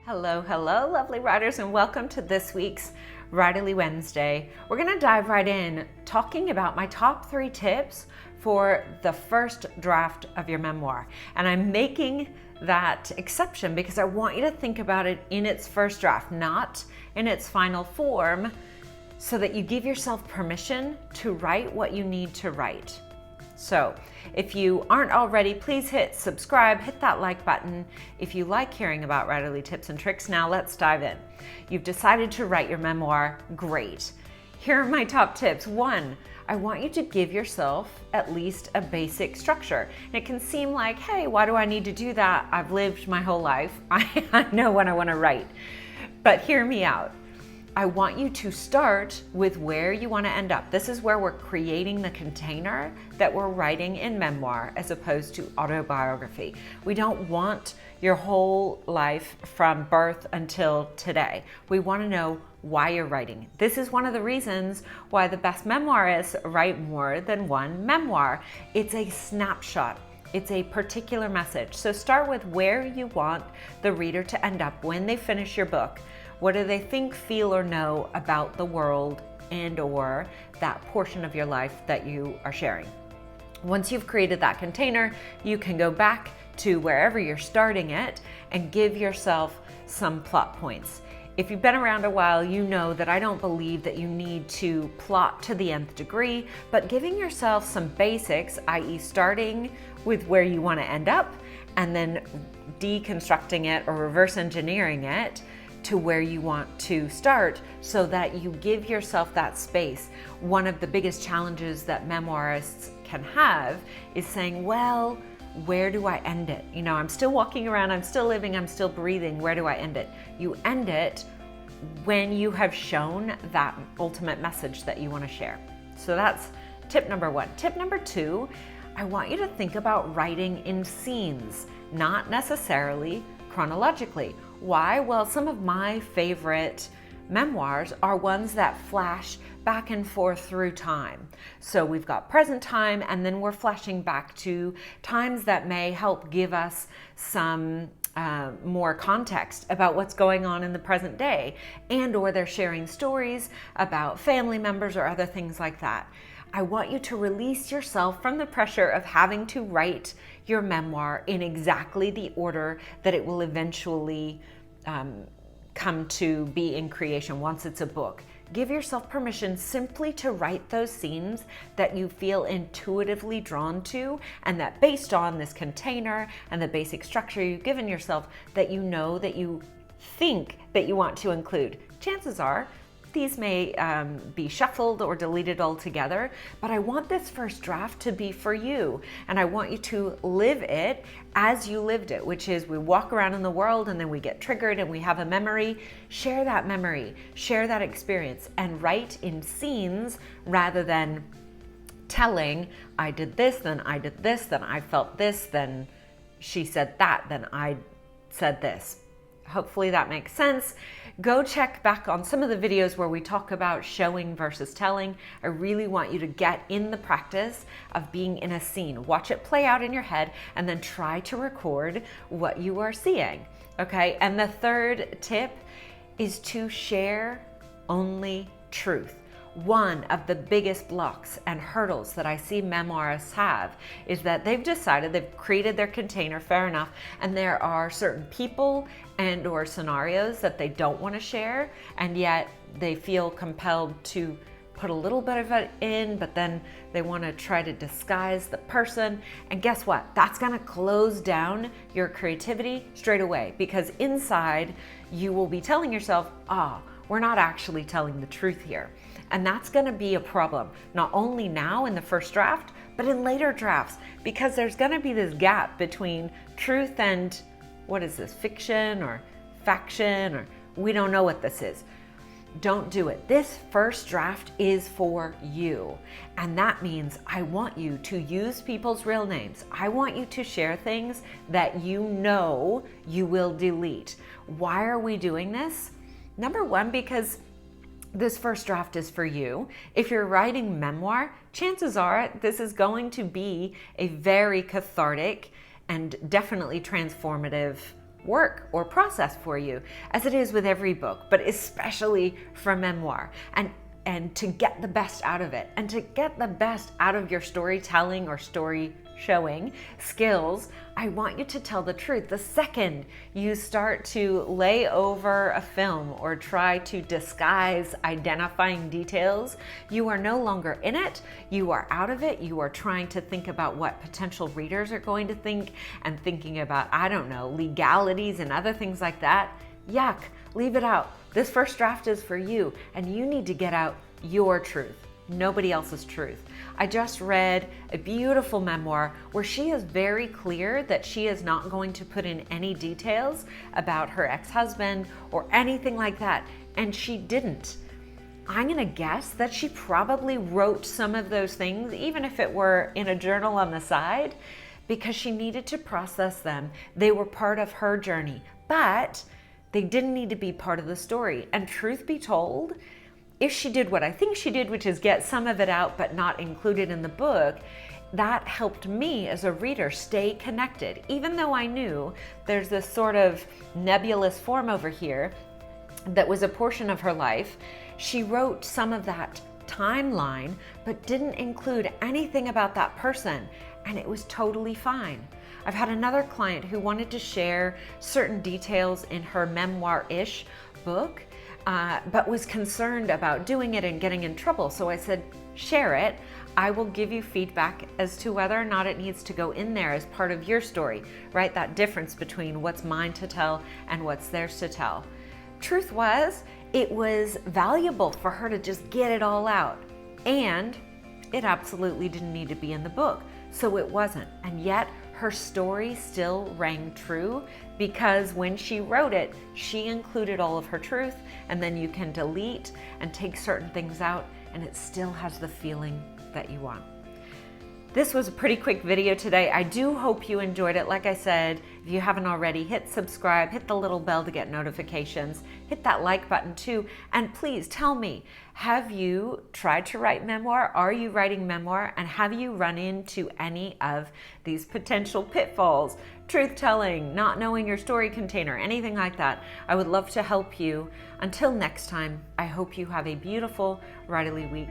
Hello, hello, lovely writers, and welcome to this week's Writerly Wednesday. We're going to dive right in talking about my top 3 tips for the first draft of your memoir. And I'm making that exception because I want you to think about it in its first draft, not in its final form, so that you give yourself permission to write what you need to write. So if you aren't already, please hit subscribe, hit that like button. If you like hearing about writerly tips and tricks, now let's dive in. You've decided to write your memoir, great. Here are my top tips. 1, I want you to give yourself at least a basic structure. And it can seem like, hey, why do I need to do that? I've lived my whole life. I know what I want to write. But hear me out. I want you to start with where you want to end up. This is where we're creating the container that we're writing in memoir as opposed to autobiography. We don't want your whole life from birth until today. We want to know why you're writing. This is one of the reasons why the best memoirists write more than one memoir. It's a snapshot. It's a particular message. So start with where you want the reader to end up when they finish your book. What do they think, feel, or know about the world and or that portion of your life that you are sharing? Once you've created that container, you can go back to wherever you're starting it and give yourself some plot points. If you've been around a while, you know that I don't believe that you need to plot to the nth degree, but giving yourself some basics, i.e. starting with where you want to end up and then deconstructing it or reverse engineering it to where you want to start so that you give yourself that space. One of the biggest challenges that memoirists can have is saying, well, where do I end it? You know, I'm still walking around, I'm still living, I'm still breathing. Where do I end it? You end it when you have shown that ultimate message that you want to share. So that's tip number 1. Tip number 2, I want you to think about writing in scenes, not necessarily chronologically. Why? Well, some of my favorite memoirs are ones that flash back and forth through time. So we've got present time and then we're flashing back to times that may help give us some more context about what's going on in the present day, and or they're sharing stories about family members or other things like that. I want you to release yourself from the pressure of having to write your memoir in exactly the order that it will eventually come to be in creation once it's a book. Give yourself permission simply to write those scenes that you feel intuitively drawn to, and that based on this container and the basic structure you've given yourself, that you know that you think that you want to include. Chances are these may be shuffled or deleted altogether, but I want this first draft to be for you. And I want you to live it as you lived it, which is we walk around in the world and then we get triggered and we have a memory. Share that memory, share that experience, and write in scenes rather than telling, I did this, then I did this, then I felt this, then she said that, then I said this. Hopefully that makes sense. Go check back on some of the videos where we talk about showing versus telling. I really want you to get in the practice of being in a scene. Watch it play out in your head and then try to record what you are seeing. Okay, and the third tip is to share only truth. One of the biggest blocks and hurdles that I see memoirists have is that they've decided, they've created their container, fair enough, and there are certain people and or scenarios that they don't want to share, and yet they feel compelled to put a little bit of it in, but then they want to try to disguise the person. And guess what? That's going to close down your creativity straight away, because inside you will be telling yourself, we're not actually telling the truth here. And that's going to be a problem, not only now in the first draft, but in later drafts, because there's going to be this gap between truth and, what is this, fiction or faction, or we don't know what this is. Don't do it. This first draft is for you. And that means I want you to use people's real names. I want you to share things that you know you will delete. Why are we doing this? Number 1, because this first draft is for you. If you're writing memoir, chances are this is going to be a very cathartic and definitely transformative work or process for you, as it is with every book, but especially for memoir. And to get the best out of it, and to get the best out of your storytelling or story showing skills, I want you to tell the truth. The second you start to lay over a film or try to disguise identifying details, you are no longer in it, you are out of it, you are trying to think about what potential readers are going to think and thinking about, I don't know, legalities and other things like that. Yuck, leave it out. This first draft is for you, and you need to get out your truth, nobody else's truth. I just read a beautiful memoir where she is very clear that she is not going to put in any details about her ex-husband or anything like that, and she didn't. I'm gonna guess that she probably wrote some of those things, even if it were in a journal on the side, because she needed to process them. They were part of her journey, but they didn't need to be part of the story. And truth be told, if she did what I think she did, which is get some of it out but not include it in the book, that helped me as a reader stay connected. Even though I knew there's this sort of nebulous form over here that was a portion of her life, she wrote some of that timeline but didn't include anything about that person, and it was totally fine. I've had another client who wanted to share certain details in her memoir-ish book, but was concerned about doing it and getting in trouble. So I said, share it. I will give you feedback as to whether or not it needs to go in there as part of your story, right? That difference between what's mine to tell and what's theirs to tell. Truth was, it was valuable for her to just get it all out. And it absolutely didn't need to be in the book. So it wasn't. And yet her story still rang true, because when she wrote it, she included all of her truth, and then you can delete and take certain things out, and it still has the feeling that you want. This was a pretty quick video today. I do hope you enjoyed it. Like I said, if you haven't already, hit subscribe, hit the little bell to get notifications, hit that like button too, and please tell me, have you tried to write memoir? Are you writing memoir? And have you run into any of these potential pitfalls? Truth telling, not knowing your story container, anything like that. I would love to help you. Until next time, I hope you have a beautiful writerly week.